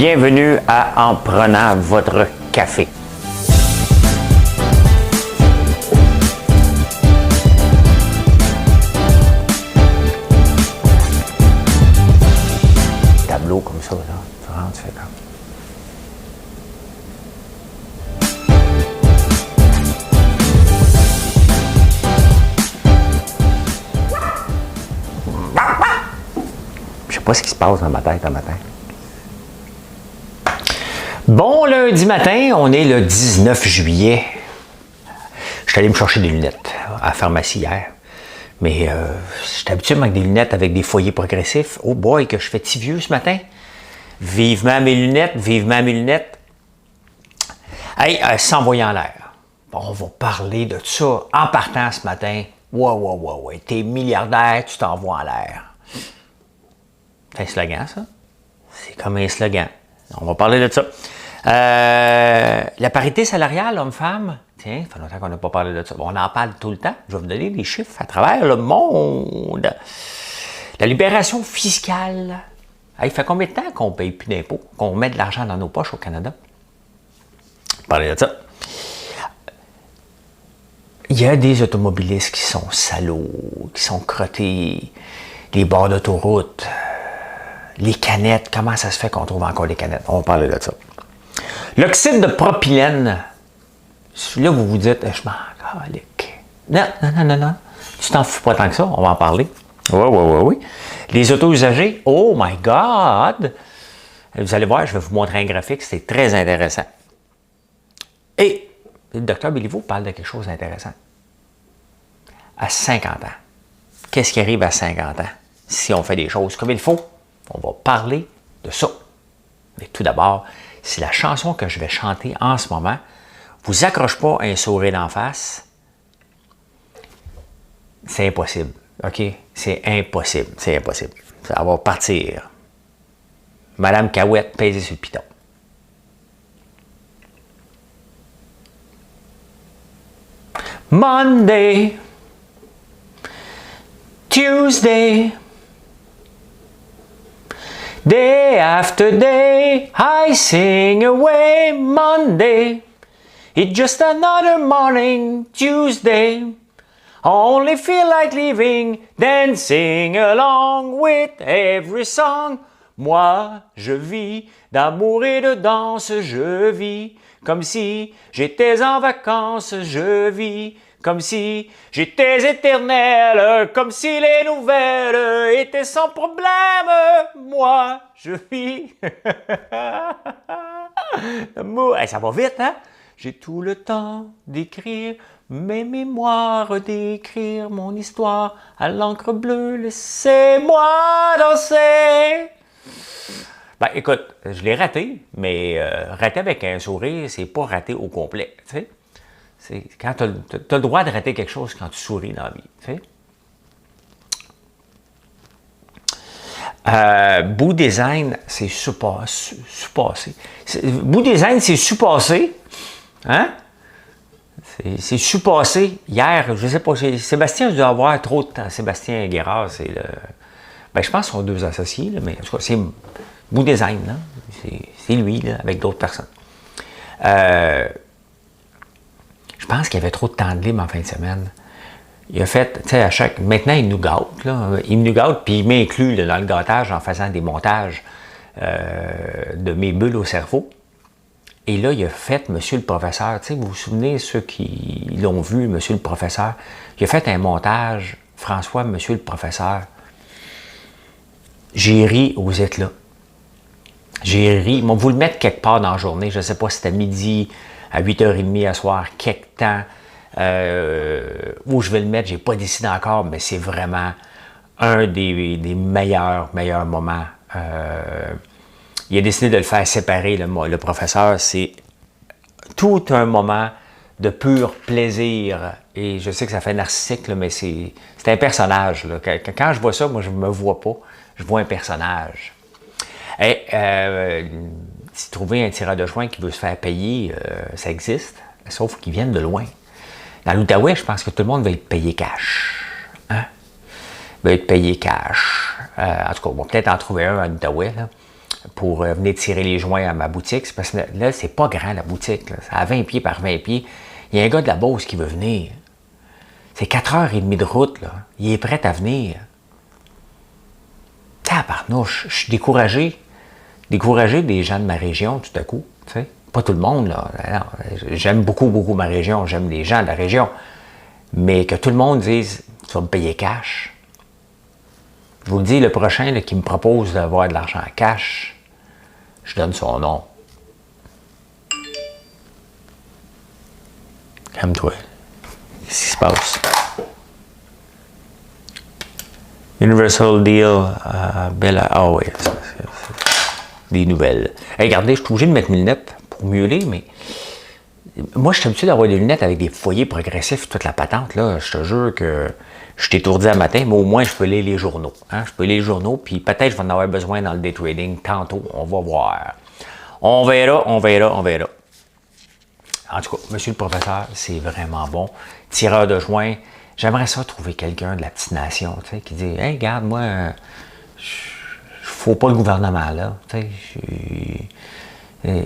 Bienvenue à En prenant votre café. Tableau comme ça, là. Tu rentres, tu fais comme. Je sais pas ce qui se passe dans ma tête un matin. Bon lundi matin, on est le 19 juillet. Je suis allé me chercher des lunettes à la pharmacie hier. Mais j'étais habitué avec des lunettes avec des foyers progressifs. Oh boy, que je fais petit vieux ce matin. Vivement mes lunettes, vivement mes lunettes. Hey, s'envoyer en l'air. Bon, on va parler de ça en partant ce matin. Ouais. T'es milliardaire, tu t'envoies en l'air. C'est un slogan, ça? C'est comme un slogan. On va parler de ça. La parité salariale homme-femme, tiens, ça fait longtemps qu'on n'a pas parlé de ça. Bon, on en parle tout le temps. Je vais vous donner des chiffres à travers le monde. La libération fiscale. Il fait combien de temps qu'on ne paye plus d'impôts, qu'on met de l'argent dans nos poches au Canada? On va parler de ça. Il y a des automobilistes qui sont salauds, qui sont crottés, les bords d'autoroute, les canettes. Comment ça se fait qu'on trouve encore des canettes? On va parler de ça. L'oxyde de propylène. Là, vous vous dites, je m'en calique. Non. Tu t'en fous pas tant que ça, on va en parler. Oui. Les autos usagées, oh my God! Vous allez voir, je vais vous montrer un graphique, c'est très intéressant. Et le docteur Béliveau parle de quelque chose d'intéressant. À 50 ans. Qu'est-ce qui arrive à 50 ans? Si on fait des choses comme il faut, on va parler de ça. Mais tout d'abord, si la chanson que je vais chanter en ce moment vous accroche pas un sourire d'en face, c'est impossible. OK? C'est impossible. Ça va partir. Madame Cahouette, pèsez sur le piton. Monday, Tuesday, day after day, I sing away. Monday, it's just another morning. Tuesday, I only feel like leaving, dancing along with every song. Moi, je vis d'amour et de danse, je vis comme si j'étais en vacances, je vis comme si j'étais éternel, comme si les nouvelles étaient sans problème. Moi, je vis. Hey, ça va vite, hein? J'ai tout le temps d'écrire mes mémoires, d'écrire mon histoire à l'encre bleue. Laissez-moi danser. Ben, écoute, je l'ai raté, mais raté avec un sourire, c'est pas raté au complet, tu sais. C'est quand tu as le droit de rater quelque chose quand tu souris dans la vie, tu sais. Bout Design, c'est sous-passé. Bout Design, c'est sous-passé. Hein? C'est sous-passé. Hier, je sais pas, Sébastien doit avoir trop de temps. Sébastien Guérard, c'est le... Ben, je pense qu'ils sont deux associés, là, mais en tout cas, c'est Bout Design, là. C'est lui, là, avec d'autres personnes. Je pense qu'il y avait trop de temps de libre en fin de semaine. Il a fait, tu sais, à chaque... Maintenant, il nous gâte, là. Il nous gâte, puis il m'inclut dans le gâtage en faisant des montages de mes bulles au cerveau. Et là, il a fait Monsieur le professeur. Tu sais, vous vous souvenez, ceux qui l'ont vu, Monsieur le professeur, il a fait un montage, François, Monsieur le professeur. J'ai ri aux éclats. J'ai ri. Moi, vous le mettre quelque part dans la journée. Je ne sais pas si c'était midi, à 8h30 à soir, quelque temps. Où je vais le mettre, je n'ai pas décidé encore, mais c'est vraiment un des meilleurs moments. Il a décidé de le faire séparer, le professeur. C'est tout un moment de pur plaisir. Et je sais que ça fait narcissique, là, mais c'est un personnage. Là. Quand je vois ça, moi, je ne me vois pas. Je vois un personnage. Et si trouver un tireur de joint qui veut se faire payer, ça existe. Sauf qu'ils viennent de loin. Dans l'Outaouais, je pense que tout le monde va être payé cash. Hein? Va être payé cash. En tout cas, on va peut-être en trouver un en Outaouais. Là. pour venir tirer les joints à ma boutique. C'est parce que là, c'est pas grand la boutique. C'est à 20 pieds par 20 pieds. Il y a un gars de la Beauce qui veut venir. C'est 4h30 de route, là. Il est prêt à venir. Tabarnouche, je suis découragé. Découragé des gens de ma région, tout à coup. T'sais. Pas tout le monde, là. J'aime beaucoup, beaucoup ma région. J'aime les gens de la région. Mais que tout le monde dise, tu vas me payer cash. Je vous le dis, le prochain là, qui me propose d'avoir de l'argent cash, je donne son nom. Calme-toi. Qu'est-ce qui se passe? Universal Deal, Bella. Ah oui, des nouvelles. Hey, regardez, je suis obligé de mettre mes lunettes pour mieux lire, mais moi, je suis habitué d'avoir des lunettes avec des foyers progressifs, toute la patente. Là, je te jure que je suis étourdi à matin, mais au moins, je peux lire les journaux. Hein? Je peux lire les journaux, puis peut-être je vais en avoir besoin dans le day trading tantôt. On va voir. On verra, on verra, on verra. En tout cas, monsieur le professeur, c'est vraiment bon. Tireur de joint, j'aimerais ça trouver quelqu'un de la petite nation, tu sais, qui dit « Hey, regarde, moi, faut pas le gouvernement, là. » Tu sais,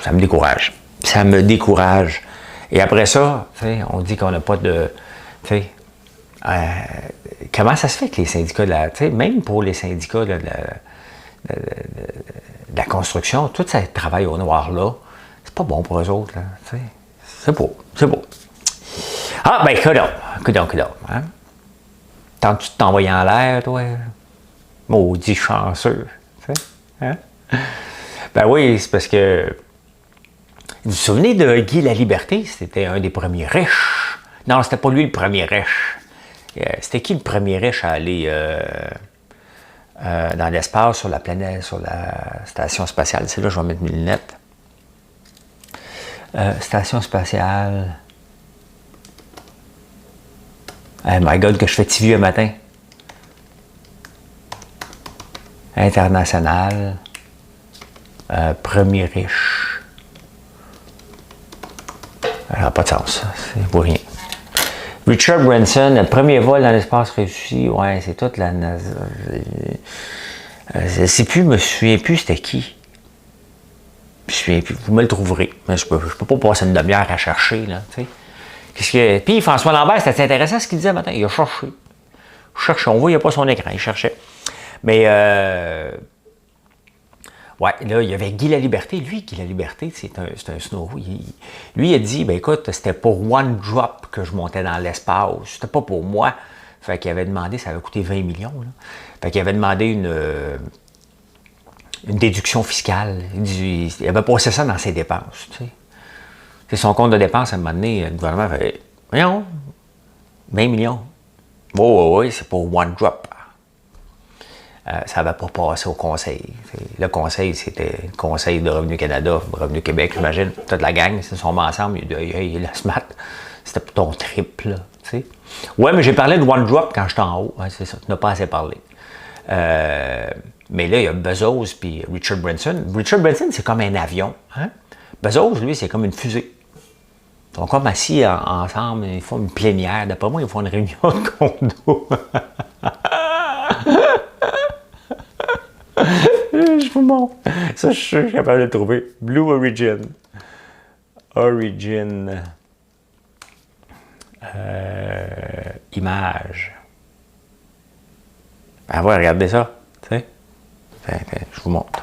ça me décourage. Ça me décourage. Et après ça, tu sais, on dit qu'on n'a pas de... Tu sais, comment ça se fait que les syndicats, tu sais, même pour les syndicats de la construction, tout ce travail au noir, là, c'est pas bon pour eux autres, là, tu sais. C'est beau, c'est beau. Ah, ben, coudonc, hein? Tentes-tu de t'envoyer en l'air, toi? Maudit chanceux, tu sais, hein? Ben oui, c'est parce que... Vous vous souvenez de Guy Laliberté? C'était un des premiers riches. Non, c'était pas lui le premier riche. C'était qui le premier riche à aller dans l'espace, sur la planète, sur la station spatiale? C'est là que je vais mettre mes lunettes. Station spatiale. Oh my God, que je fais vieux un matin. International. Premier riche. Ça n'a pas de sens, c'est pour rien. Richard Branson, le premier vol dans l'espace réussi, ouais, c'est toute la NASA. Je sais plus, je me souviens plus c'était qui. Je me souviens plus, vous me le trouverez. Mais je peux pas passer une demi-heure à chercher, là, tu sais. Puis François Lambert, c'était intéressant ce qu'il disait matin, il a cherché. On voyait pas son écran, il cherchait. Mais ouais, là, il y avait Guy Laliberté. Lui, Guy Laliberté, c'est un snorou. Lui, il a dit, ben écoute, c'était pour one drop que je montais dans l'espace. C'était pas pour moi. Fait qu'il avait demandé, ça avait coûté 20 millions. Là. Fait qu'il avait demandé une déduction fiscale. Il avait passé ça dans ses dépenses. Tu sais. C'est son compte de dépenses, à un moment donné, le gouvernement fait, voyons, 20 millions. Oui, c'est pour one drop. Ça n'avait pas passé au conseil. Le conseil, c'était le conseil de Revenu Canada, Revenu Québec, j'imagine. Toute la gang, ils se sont mis ensemble. Il a dit, hey, la SMAT, c'était pour ton trip, là. T'sais. Ouais, mais j'ai parlé de One Drop quand j'étais en haut. Ouais, c'est ça, tu n'as pas assez parlé. Mais là, il y a Bezos puis Richard Branson. Richard Branson, c'est comme un avion. Hein? Bezos, lui, c'est comme une fusée. Ils sont comme assis ensemble, ils font une plénière. D'après moi, ils font une réunion de condo. Je vous montre. Ça, je suis capable de le trouver. Blue Origin. Image. Ben ouais, regardez ça. Tu sais? Je vous montre.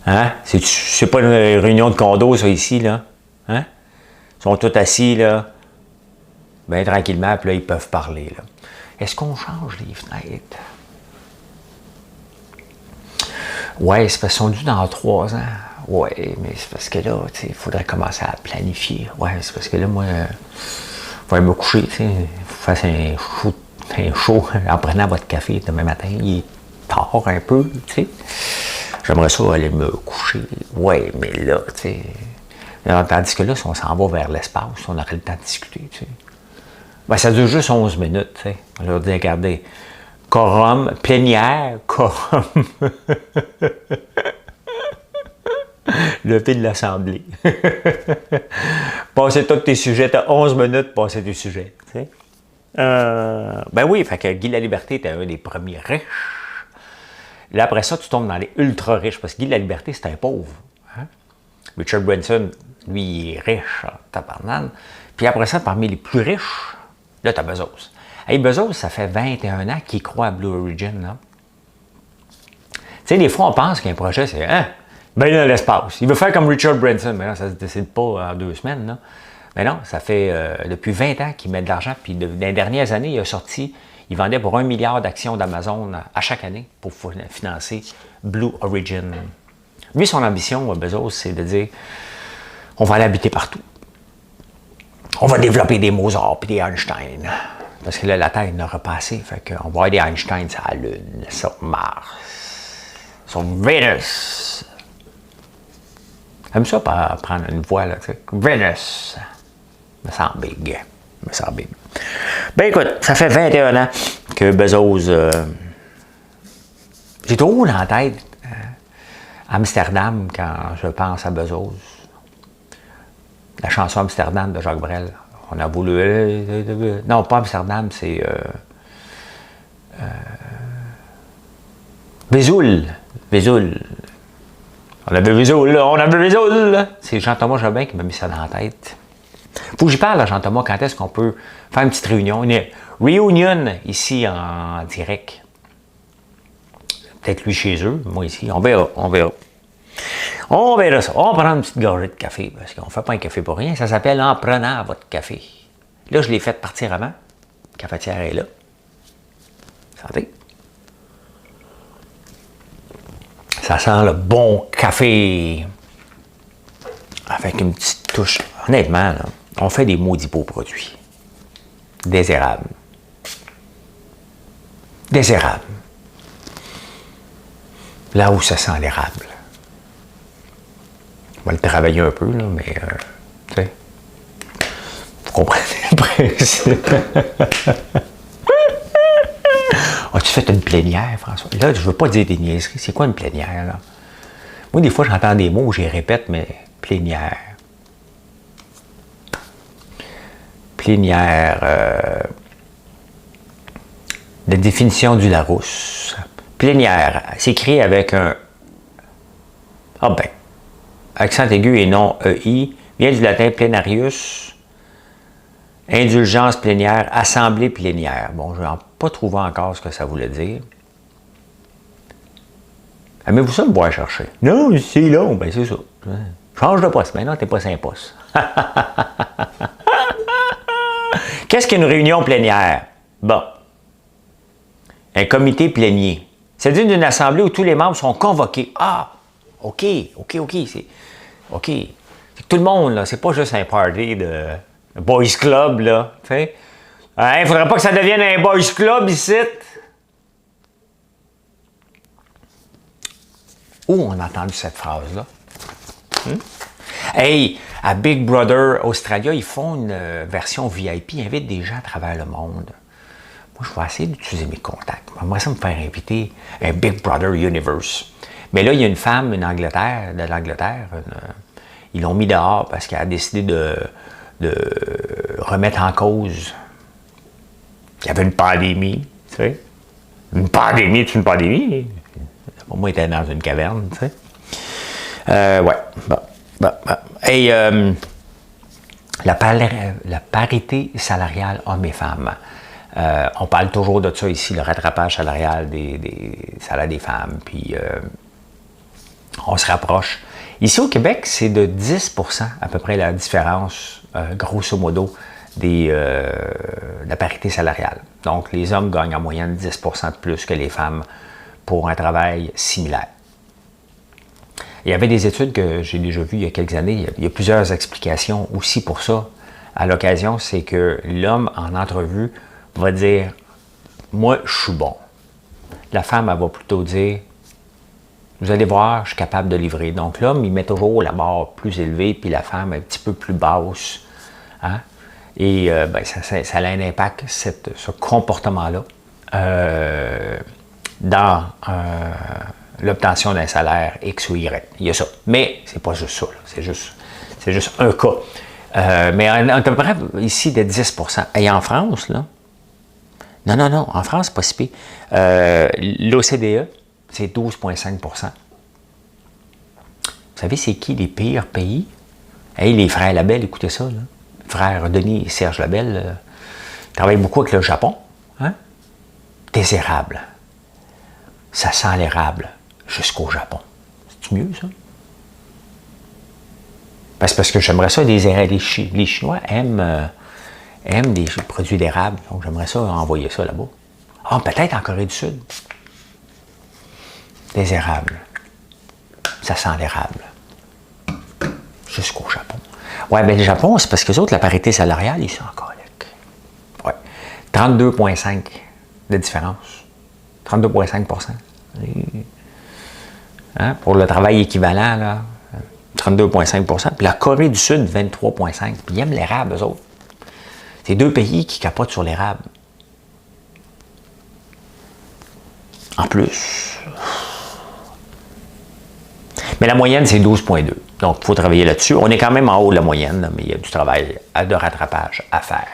Hein? C'est pas une réunion de condo, ça, ici, là. Hein? Ils sont tous assis, là. Ben tranquillement, puis là, ils peuvent parler, là. Est-ce qu'on change les fenêtres? Ouais, c'est parce qu'ils sont dus dans 3 ans. Ouais, mais c'est parce que là, il faudrait commencer à planifier. Ouais, c'est parce que là, moi, il faudrait me coucher, tu sais. Il faut faire un chaud en prenant votre café demain matin. Il est tard un peu, tu sais. J'aimerais ça aller me coucher. Ouais, mais là, tu sais. Tandis que là, si on s'en va vers l'espace, on aurait le temps de discuter, tu sais. Ben, ça dure juste 11 minutes, tu sais. On leur dit, regardez, quorum, plénière, quorum. Levé de l'Assemblée. Passer tous tes sujets, t'as 11 minutes pour passer tes sujets, tu sais. Ben oui, fait que Guy Laliberté était un des premiers riches. Là, après ça, tu tombes dans les ultra riches, parce que Guy Laliberté, c'est un pauvre. Hein? Richard Branson, lui, il est riche, tabarnane. Puis après ça, parmi les plus riches, là, t'as Bezos. Hey, Bezos, ça fait 21 ans qu'il croit à Blue Origin, là. Tu sais, des fois, on pense qu'un projet, c'est, hein, ben dans l'espace. Il veut faire comme Richard Branson, mais là, ça se décide pas en 2 semaines, là. Mais non, ça fait depuis 20 ans qu'il met de l'argent, puis dans les dernières années, il vendait pour 1 milliard d'actions d'Amazon à chaque année pour financer Blue Origin. Lui, son ambition, Bezos, c'est de dire, on va aller habiter partout. On va développer des Mozart puis des Einstein. Parce que là, la Terre n'a pas assez. Fait qu'on va avoir des Einstein sur la Lune, sur Mars, sur Vénus. J'aime ça prendre une voix, là, tu sais. Vénus. Me semble big. Me semble big. Ben écoute, ça fait 21 ans que Bezos... j'ai toujours dans la tête Amsterdam quand je pense à Bezos. La chanson Amsterdam de Jacques Brel. On a voulu... non, pas Amsterdam, c'est... Vesoul. Vesoul. On avait Vesoul, on avait Vesoul. C'est Jean-Thomas Jobin qui m'a mis ça dans la tête. Faut que j'y parle à Jean-Thomas, quand est-ce qu'on peut faire une petite réunion. Une réunion ici en direct. Peut-être lui chez eux, moi ici. On verra, on verra. On verra ça. On va prendre une petite gorgée de café, parce qu'on ne fait pas un café pour rien. Ça s'appelle En prenant votre café. Là, je l'ai fait partir avant. La cafetière est là. Santé. Ça sent le bon café. Avec une petite touche. Honnêtement, là, on fait des maudits beaux produits. Des érables. Des érables. Là où ça sent l'érable. On va le travailler un peu, là, mais tu sais, vous comprenez le principe. As-tu fait une plénière, François? Là, je ne veux pas dire des niaiseries. C'est quoi une plénière, là? Moi, des fois, j'entends des mots, je les répète, mais plénière. Plénière. La définition du Larousse. Plénière, c'est écrit avec un... Ah ben, accent aigu et non EI, vient du latin plenarius, indulgence plénière, assemblée plénière. Bon, je n'ai pas trouvé encore ce que ça voulait dire. Aimez-vous ça me voir chercher? Non, c'est long, ben c'est ça. Change de poste, maintenant t'es pas un poste. Qu'est-ce qu'une réunion plénière? Bon. Un comité plénier. C'est-à-dire d'une assemblée où tous les membres sont convoqués. Ah! OK. C'est que tout le monde, là, c'est pas juste un party de boys club, là. Tu sais? Il faudrait pas que ça devienne un boys club ici. Où on a entendu cette phrase-là? Hey, à Big Brother Australia, ils font une version VIP, ils invitent des gens à travers le monde. Moi, je vais essayer d'utiliser mes contacts. Moi, ça me faire inviter un Big Brother Universe. Mais là, il y a une femme, de l'Angleterre, ils l'ont mis dehors parce qu'elle a décidé de remettre en cause. Il y avait une pandémie, tu sais. Une pandémie, c'est une pandémie. Pour moi, il était dans une caverne, tu sais. Ouais. Bon. Et la parité salariale hommes et femmes. On parle toujours de ça ici, le rattrapage salarial des salaires des femmes. Puis on se rapproche. Ici au Québec, c'est de 10% à peu près la différence, grosso modo, de la parité salariale. Donc, les hommes gagnent en moyenne 10% de plus que les femmes pour un travail similaire. Il y avait des études que j'ai déjà vues il y a quelques années. Il y a plusieurs explications aussi pour ça. À l'occasion, c'est que l'homme, en entrevue, va dire « Moi, je suis bon ». La femme, elle va plutôt dire « Vous allez voir, je suis capable de livrer ». Donc, l'homme, il met toujours la barre plus élevée, puis la femme un petit peu plus basse. Hein? Et ça a un impact, ce comportement-là, dans l'obtention d'un salaire X ou Y. Il y a ça. Mais c'est pas juste ça. C'est juste un cas. Mais on est à peu près ici de 10%. Et en France, là, non, en France, c'est pas si pire. L'OCDE, c'est 12,5 %. Vous savez, c'est qui les pires pays? Hey, les frères Labelle, écoutez ça. Là. Frères Denis et Serge Labelle travaillent beaucoup avec le Japon. Hein? Des érables. Ça sent l'érable jusqu'au Japon. C'est mieux, ça? Ben, c'est parce que j'aimerais ça, les Chinois aiment des produits d'érable. Donc, j'aimerais ça envoyer ça là-bas. Ah, peut-être en Corée du Sud. Des érables. Ça sent l'érable. Jusqu'au Japon. Ouais, bien, le Japon, c'est parce que les autres, la parité salariale, ils sont encore là. Ouais. 32,5 de différence. 32,5 %. Hein? Pour le travail équivalent, là, 32,5 %. Puis la Corée du Sud, 23,5 %. Puis ils aiment l'érable, eux autres. C'est deux pays qui capotent sur l'érable. En plus. Mais la moyenne, c'est 12,2. Donc, il faut travailler là-dessus. On est quand même en haut de la moyenne, là, mais il y a du travail de rattrapage à faire.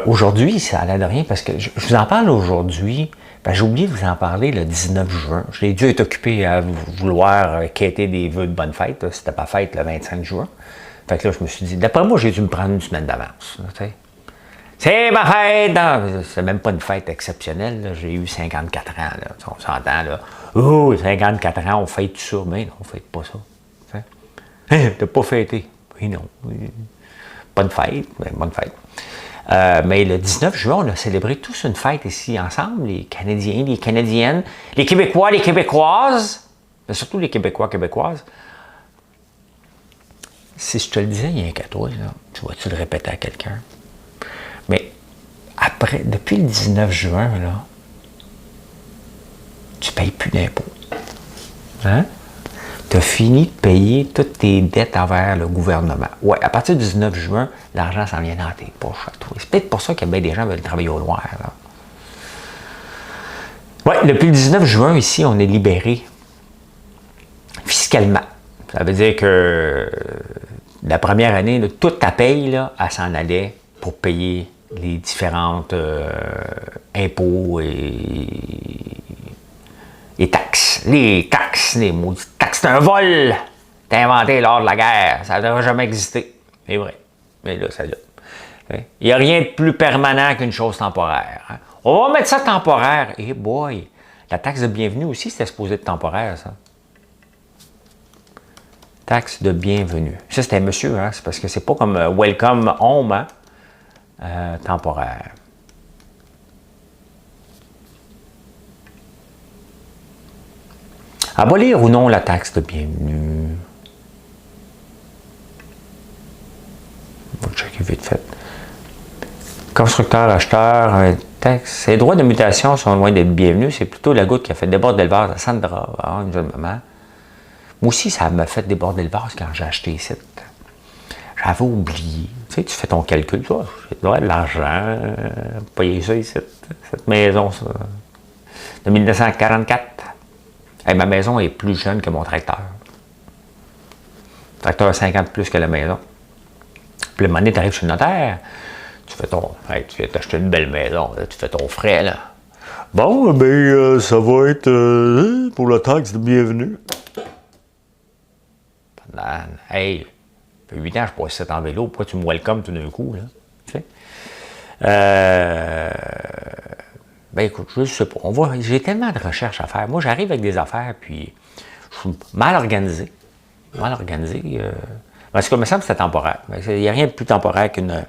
Aujourd'hui, ça a l'air de rien parce que je vous en parle aujourd'hui. J'ai oublié de vous en parler le 19 juin. J'ai dû être occupé à vouloir quêter des vœux de bonne fête. C'était pas fête le 25 juin. Fait que là, je me suis dit, d'après moi, j'ai dû me prendre une semaine d'avance. C'est ma fête! C'est même pas une fête exceptionnelle. J'ai eu 54 ans. Là. On s'entend, là. Oh, 54 ans, on fête tout ça. Mais non, on fête pas ça. T'as pas fêté? Oui, non. Bonne fête. Ben, bonne fête. Mais le 19 juin, on a célébré tous une fête ici ensemble, les Canadiens, les Canadiennes, les Québécois, les Québécoises, mais surtout les Québécois, Québécoises. Si je te le disais, il y a un qu'à toi, là, tu vas-tu le répéter à quelqu'un? Mais après, depuis le 19 juin, là, tu ne payes plus d'impôts. Hein? Tu as fini de payer toutes tes dettes envers le gouvernement. Ouais, à partir du 19 juin, l'argent s'en vient dans tes poches à toi. C'est peut-être pour ça qu'il y a bien des gens qui veulent travailler au noir. Oui, depuis le 19 juin, ici, on est libéré fiscalement. Ça veut dire que la première année, là, toute ta paye, là, elle s'en allait pour payer les différentes impôts et taxes. Les taxes, les maudites taxes, c'est un vol! T'as inventé lors de la guerre. Ça n'aurait jamais existé. C'est vrai. Mais là, ça l'a. Il n'y a rien de plus permanent qu'une chose temporaire. Hein? On va mettre ça temporaire. Eh boy! La taxe de bienvenue aussi, c'était supposé être temporaire, ça. Taxe de bienvenue. Ça, c'était monsieur, hein? C'est parce que c'est pas comme Welcome Home, hein? Temporaire. Abolir ou non la taxe de bienvenue? On va checker vite fait. Constructeur, acheteur, taxe. Les droits de mutation sont loin d'être bienvenus. C'est plutôt la goutte qui a fait déborder d'élevage à Sandra. Ah, une jeune maman. Moi aussi, ça m'a fait déborder le vase quand j'ai acheté ici. J'avais oublié. Tu sais, tu fais ton calcul, tu vois, j'ai de l'argent, payer ça ici, cette maison ça, de 1944. Hey, ma maison est plus jeune que mon tracteur. Le tracteur a 50 plus que la maison. Puis le moment donné, tu arrives chez le notaire, tu fais ton. Hey, tu viens t'acheter une belle maison, là, tu fais ton frais, là. Bon, ben, ça va être pour la taxe de bienvenue. Hey, ça fait 8 ans que je passe ça en vélo, pourquoi tu me welcomes tout d'un coup, là? Tu sais? Ben écoute, je ne sais pas. J'ai tellement de recherches à faire. Moi, j'arrive avec des affaires, puis je suis mal organisé. Mal organisé. En tout cas, il me semble que c'est temporaire. Il n'y a rien de plus temporaire qu'une.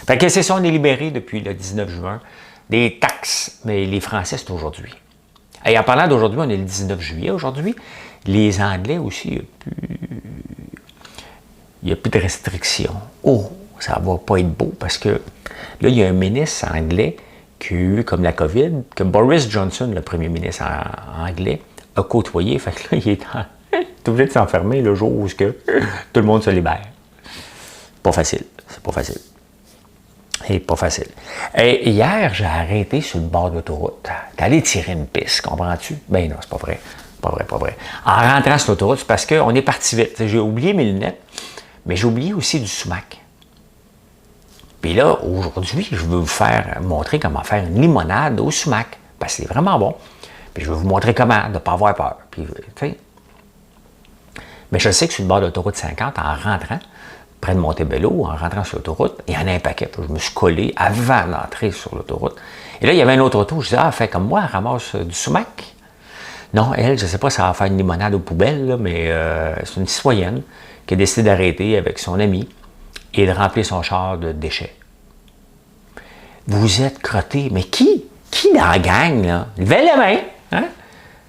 Fait que c'est ça, on est libéré depuis le 19 juin. Des taxes, mais les Français, c'est aujourd'hui. Et en parlant d'aujourd'hui, on est le 19 juillet aujourd'hui. Les Anglais aussi, il n'y a plus de restrictions. Oh, ça ne va pas être beau parce que là, il y a un ministre anglais qui a eu, comme la COVID, que Boris Johnson, le premier ministre anglais, a côtoyé. Fait que là, il est obligé de s'enfermer le jour où tout le monde se libère. Pas facile. C'est pas facile. C'est pas facile. Et hier, j'ai arrêté sur le bord de l'autoroute. T'es allé tirer une piste, comprends-tu? Ben non, c'est pas vrai. Pas vrai. En rentrant sur l'autoroute, c'est parce qu'on est parti vite. J'ai oublié mes lunettes, mais j'ai oublié aussi du sumac. Puis là, aujourd'hui, je veux vous montrer comment faire une limonade au sumac. Parce que c'est vraiment bon. Puis je vais vous montrer comment, de ne pas avoir peur. Puis, tu sais. Mais je sais que sur le bord de l'autoroute 50, en rentrant, près de Montebello, en rentrant sur l'autoroute, il y en a un paquet. Je me suis collé avant d'entrer sur l'autoroute. Et là, il y avait un autre auto. Je disais, fais comme moi, elle ramasse du sumac. Non, elle, je ne sais pas si elle va faire une limonade aux poubelles, là, mais c'est une citoyenne qui a décidé d'arrêter avec son ami et de remplir son char de déchets. Vous êtes crotté, mais qui dans la gang, là? Levez la main, hein?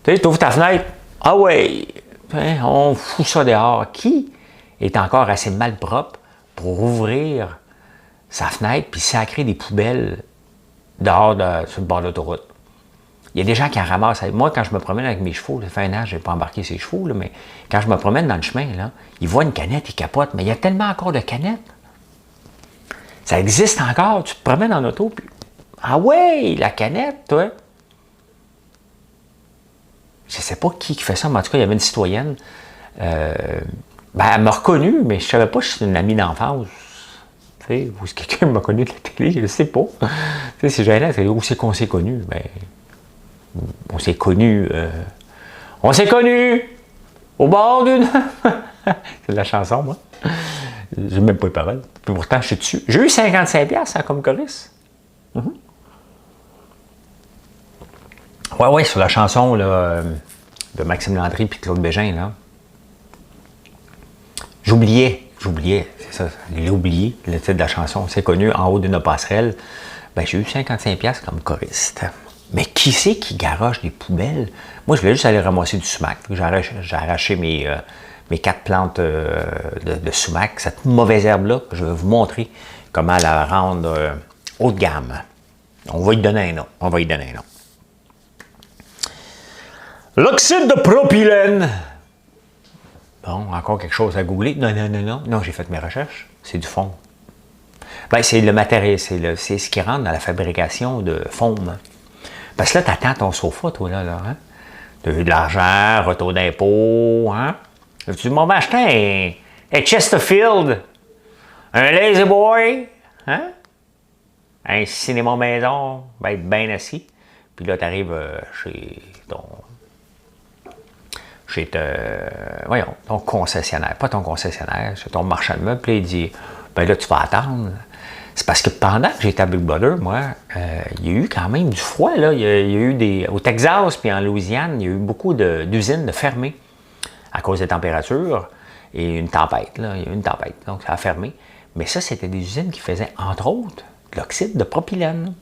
Tu ouvres ta fenêtre, ah ouais, hein, on fout ça dehors. Qui est encore assez mal propre pour ouvrir sa fenêtre puis sacrer des poubelles dehors sur le bord de l'autoroute? Il y a des gens qui en ramassent. Moi, quand je me promène avec mes chevaux, ça fait un an, je n'ai pas embarqué ces chevaux, là, mais quand je me promène dans le chemin, là, ils voient une canette, ils capotent, mais il y a tellement encore de canettes. Ça existe encore. Tu te promènes en auto, puis ah ouais, la canette, toi! Je ne sais pas qui fait ça, mais en tout cas, il y avait une citoyenne. Elle m'a reconnu, mais je ne savais pas si c'était une amie d'enfance. Tu sais, ou si quelqu'un m'a connu de la télé, je ne sais pas. Tu sais, c'est gênant, c'est où c'est qu'on s'est connus. Ben, on s'est connus. On s'est connus au bord d'une. C'est de la chanson, moi. J'ai même pas les paroles. Puis pourtant, je suis dessus. J'ai eu 55$ comme choriste. Oui, sur la chanson là, de Maxime Landry et Claude Bégin. Là. J'oubliais, c'est ça, je l'ai oublié, le titre de la chanson. C'est connu, En haut d'une passerelle. Ben, j'ai eu 55$ comme choriste. Mais qui c'est qui garoche des poubelles? Moi, je voulais juste aller ramasser du sumac. J'ai arraché mes 4 plantes de sumac, cette mauvaise herbe-là. Je vais vous montrer comment la rendre haut de gamme. On va y donner un nom. L'oxyde de propylène. Bon, encore quelque chose à googler. Non, j'ai fait mes recherches. C'est du foam. Ben, c'est le matériel, c'est ce qui rentre dans la fabrication de foam. Parce que là, tu attends ton sofa, toi, là, hein? Tu as eu de l'argent, retour d'impôt, hein? Tu m'en vas acheter un Chesterfield, un Lazy Boy, hein? Un cinéma maison, ben, être bien assis. Puis là, tu arrives chez ton concessionnaire. Pas ton concessionnaire, c'est ton marchand de meubles. Puis il dit, ben là, tu vas attendre. C'est parce que pendant que j'étais à Big Brother, moi, il y a eu quand même du froid, là. Il y a eu au Texas puis en Louisiane, il y a eu beaucoup d'usines de fermées à cause des températures et une tempête, là. Il y a eu une tempête, donc ça a fermé. Mais ça, c'était des usines qui faisaient, entre autres, de l'oxyde de propylène.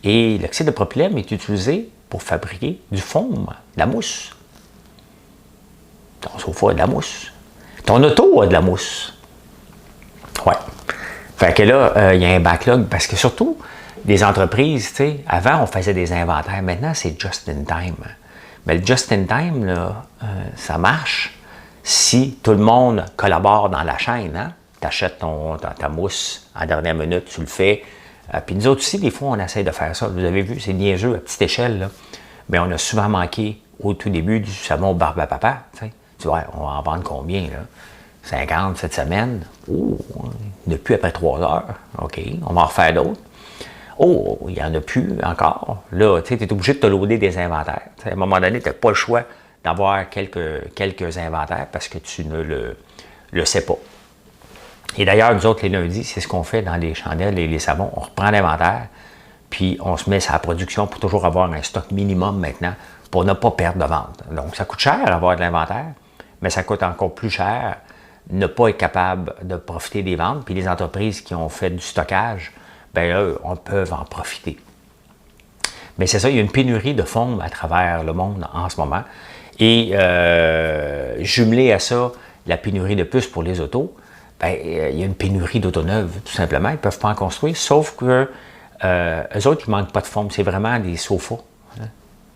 Et l'oxyde de propylène est utilisé pour fabriquer du foam, de la mousse. Ton sofa a de la mousse. Ton auto a de la mousse. Ouais. Fait que là, il y a un backlog parce que surtout, des entreprises, tu sais, avant, on faisait des inventaires. Maintenant, c'est just in time. Mais le just in time, là, ça marche si tout le monde collabore dans la chaîne. Hein? Tu achètes ta mousse en dernière minute, tu le fais. Puis nous autres aussi, des fois, on essaie de faire ça. Vous avez vu, c'est niaiseux à petite échelle. Là. Mais on a souvent manqué au tout début du savon barbe à papa. Tu sais. Tu vois, on va en vendre combien, là? 50 cette semaine. Oh, il n'y en a plus après 3 heures. OK, on va en refaire d'autres. Oh, il n'y en a plus encore. Là, tu sais, tu es obligé de te loader des inventaires. T'sais, à un moment donné, tu n'as pas le choix d'avoir quelques inventaires parce que tu ne le sais pas. Et d'ailleurs, nous autres, les lundis, c'est ce qu'on fait dans les chandelles et les savons. On reprend l'inventaire, puis on se met sur la production pour toujours avoir un stock minimum maintenant pour ne pas perdre de vente. Donc, ça coûte cher avoir de l'inventaire, mais ça coûte encore plus cher ne pas être capable de profiter des ventes. Puis les entreprises qui ont fait du stockage, bien là, on peut en profiter. Mais c'est ça, il y a une pénurie de foam à travers le monde en ce moment. Et jumelé à ça, la pénurie de puces pour les autos, bien, il y a une pénurie d'autos neuves, tout simplement. Ils ne peuvent pas en construire, sauf que eux autres, ils ne manquent pas de foam. C'est vraiment des sofas. Hein?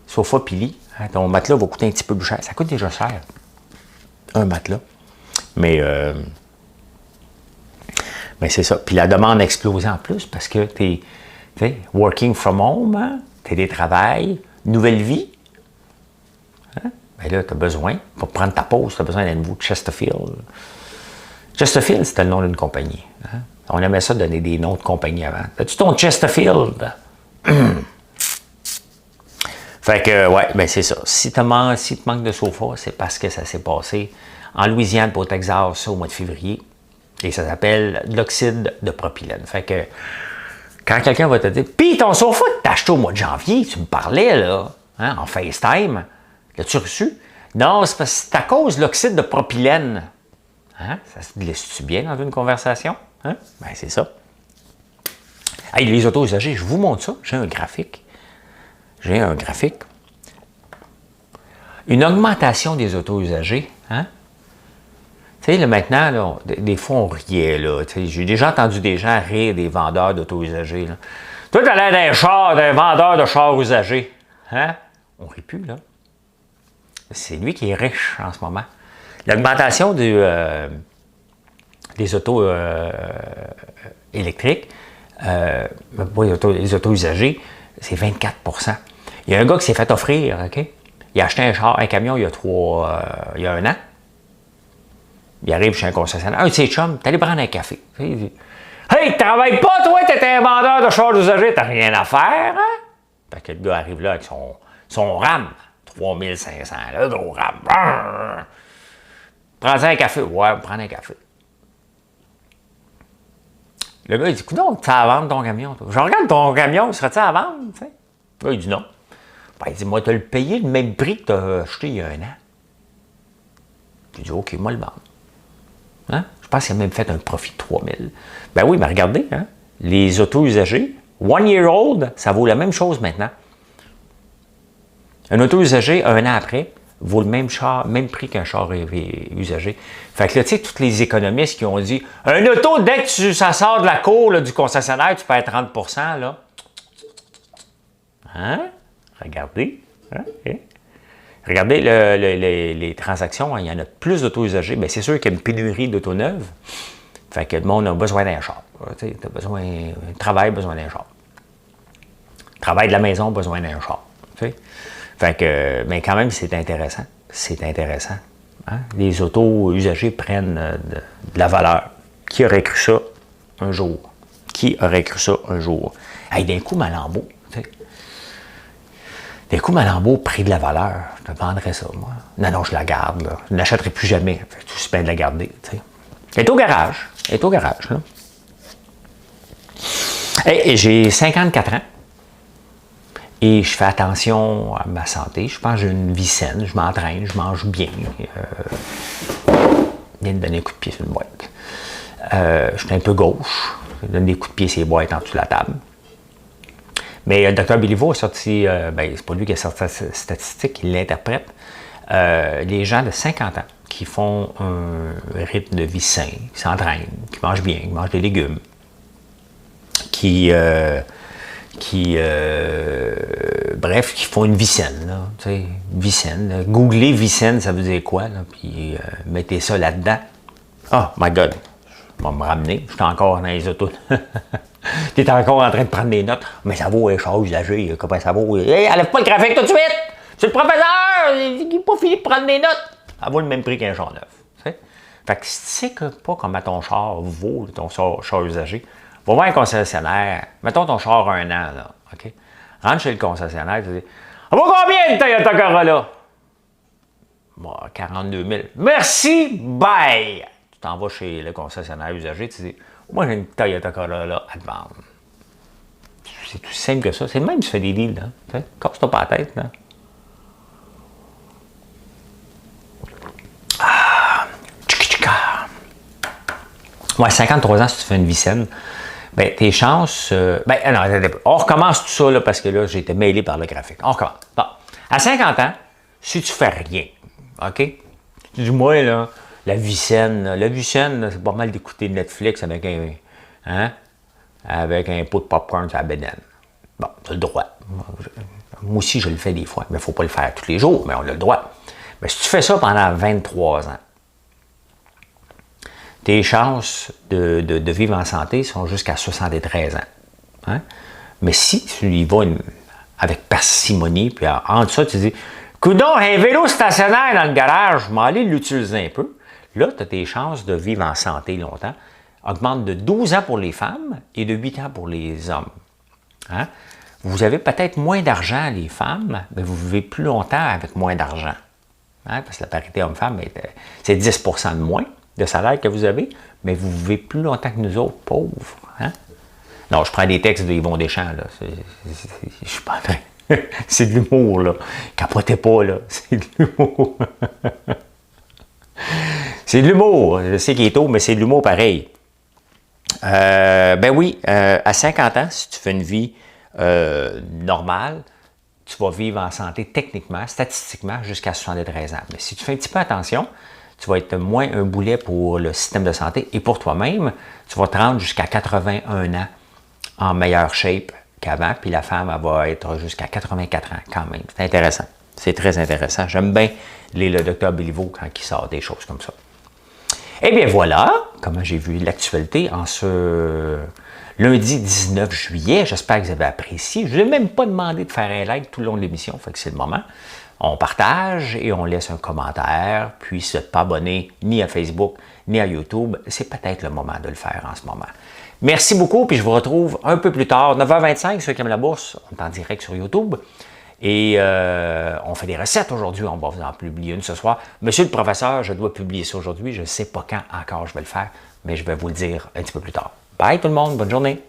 Sofa puis lit. Hein? Ton matelas va coûter un petit peu plus cher. Ça coûte déjà cher, un matelas. Mais c'est ça. Puis la demande a explosé en plus parce que tu es working from home, hein? Télétravail, nouvelle vie. Hein? Bien là, tu as besoin, pour prendre ta pause, tu as besoin d'un nouveau Chesterfield. Chesterfield, c'était le nom d'une compagnie. Hein? On aimait ça donner des noms de compagnie avant. As-tu ton Chesterfield? Fait que, ouais, ben c'est ça. Si tu manques de sofa, c'est parce que ça s'est passé en Louisiane et au Texas au mois de février. Et ça s'appelle l'oxyde de propylène. Fait que, quand quelqu'un va te dire, pis ton sofa que t'as acheté au mois de janvier, tu me parlais, là, hein, en FaceTime, l'as-tu reçu? Non, c'est parce que c'est à cause de l'oxyde de propylène. Hein? Ça se laisse-tu bien dans une conversation? Hein? Ben, c'est ça. Hey, les autos usagées, je vous montre ça. J'ai un graphique. Une augmentation des autos usagées. Hein? Tu sais, là, maintenant, là, des fois, on riait. J'ai déjà entendu des gens rire des vendeurs d'autos usagés. Là. Toi, t'as l'air d'un vendeur de chars usagés. Hein? On rit plus, là. C'est lui qui est riche en ce moment. L'augmentation des autos électriques, les autos usagées, c'est 24 %. Il y a un gars qui s'est fait offrir, OK? Il a acheté un camion il y a 1 an. Il arrive chez un concessionnaire. Un de ses chums, t'allais prendre un café. Il dit, hey, travailles pas, toi, t'es un vendeur de chars usagés, t'as rien à faire, hein? Fait que le gars arrive là avec son RAM, 3500, là, gros RAM. Prends un café. Ouais, prends un café. Le gars, il dit, écoute, tu vas vendre ton camion, toi. Je regarde ton camion, serait-tu à vendre, tu sais? Le gars, il dit non. Ben, il dit, moi, tu as le payé le même prix que tu as acheté il y a 1 an. J'ai dit, OK, moi, le vendre. Hein? Je pense qu'il a même fait un profit de 3000. Ben oui, mais regardez, hein? Les autos usagées, 1 year old, ça vaut la même chose maintenant. Un auto usagé, 1 an après, vaut le même prix qu'un char usagé. Fait que là, tu sais, tous les économistes qui ont dit, un auto, dès que ça sort de la cour là, du concessionnaire, tu perds 30 %, là. Hein? Regardez. Hein? Okay. Regardez les transactions, hein, il y en a plus d'autos usagés. Bien, c'est sûr qu'il y a une pénurie d'autos neuves. Fait que le monde a besoin d'un char. Tu as besoin, travail, besoin d'un char. Travail de la maison, besoin d'un char. T'sais. Fait que, mais quand même, c'est intéressant. C'est intéressant. Hein? Les autos usagés prennent de la valeur. Qui aurait cru ça un jour? Qui aurait cru ça un jour? Hey, d'un coup, Malambo, tu sais. D'un coup, Malambo, prix de la valeur. Je te vendrais ça, moi. Non, je la garde, là. Je ne l'achèterai plus jamais. Fait que c'est bien de la garder, tu sais. Elle est au garage. Là. Et j'ai 54 ans. Et je fais attention à ma santé. Je pense que j'ai une vie saine. Je m'entraîne, je mange bien. Je viens de donner un coup de pied sur une boîte. Je suis un peu gauche. Je donne des coups de pied sur les boîtes en dessous de la table. Mais le docteur Béliveau a sorti, c'est pas lui qui a sorti la statistique, il l'interprète. Les gens de 50 ans qui font un rythme de vie sain, qui s'entraînent, qui mangent bien, qui mangent des légumes, qui font une vie saine, là, tu sais, vie saine. Googlez vie saine, ça veut dire quoi, là, puis mettez ça là-dedans. Oh my God, je vais me ramener, je suis encore dans les autos. Tu es encore en train de prendre des notes, mais ça vaut un char usagé, comment ça vaut? Hey, enlève pas le graphique tout de suite! C'est le professeur! Il n'a pas fini de prendre des notes! Ça vaut le même prix qu'un char neuf. T'sais? Fait que si tu ne sais pas comment ton char vaut, ton char usagé, va voir un concessionnaire, mettons ton char 1 an, là, OK? Rentre chez le concessionnaire, tu dis, « Ça vaut combien une Toyota Corolla? » Bon, 42 000. « Merci, bye! » Tu t'en vas chez le concessionnaire usagé, tu dis, « Moi, j'ai une Toyota Corolla à te vendre. » C'est tout simple que ça. C'est le même que tu fais des deals, là. Casse-toi pas la tête, là. Ouais, 53 ans, si tu fais une vie saine, ben, tes chances... non, on recommence tout ça, là, parce que là, j'ai été mêlé par le graphique. On recommence. Bon. À 50 ans, si tu fais rien, OK? Tu dis, moi, là, la vie saine, c'est pas mal d'écouter Netflix avec un pot de popcorn sur la bédaine. Bon, tu as le droit. Moi aussi, je le fais des fois, mais il ne faut pas le faire tous les jours, mais on a le droit. Mais si tu fais ça pendant 23 ans, tes chances de vivre en santé sont jusqu'à 73 ans. Hein? Mais si tu y vas avec parcimonie, puis en dessous, tu dis, coudonc, un vélo stationnaire dans le garage, je vais aller l'utiliser un peu. Là, tu as tes chances de vivre en santé longtemps. augmente de 12 ans pour les femmes et de 8 ans pour les hommes. Hein? Vous avez peut-être moins d'argent, les femmes, mais vous vivez plus longtemps avec moins d'argent. Hein? Parce que la parité homme-femme, c'est 10 de moins de salaire que vous avez, mais vous vivez plus longtemps que nous autres, pauvres. Hein? Non, je prends des textes de Yvon Deschamps, là. Je suis pas vrai. C'est de l'humour, là. Capotez pas, là. C'est de l'humour. C'est de l'humour. Je sais qu'il est tôt, mais c'est de l'humour pareil. Ben oui, à 50 ans, si tu fais une vie normale, tu vas vivre en santé techniquement, statistiquement, jusqu'à 73 ans. Mais si tu fais un petit peu attention, tu vas être moins un boulet pour le système de santé et pour toi-même, tu vas te rendre jusqu'à 81 ans en meilleure shape qu'avant, puis la femme, elle va être jusqu'à 84 ans quand même. C'est intéressant. C'est très intéressant. J'aime bien le Dr Béliveau quand il sort des choses comme ça. Eh bien voilà, comment j'ai vu l'actualité en ce lundi 19 juillet. J'espère que vous avez apprécié. Je ne vous ai même pas demandé de faire un like tout le long de l'émission, fait que c'est le moment. On partage et on laisse un commentaire. Puis si vous n'êtes pas abonné ni à Facebook ni à YouTube, c'est peut-être le moment de le faire en ce moment. Merci beaucoup, puis je vous retrouve un peu plus tard, 9h25, ceux qui aiment la bourse, on est en direct sur YouTube. Et on fait des recettes aujourd'hui, on va vous en publier une ce soir. Monsieur le professeur, je dois publier ça aujourd'hui, je ne sais pas quand encore je vais le faire, mais je vais vous le dire un petit peu plus tard. Bye tout le monde, bonne journée!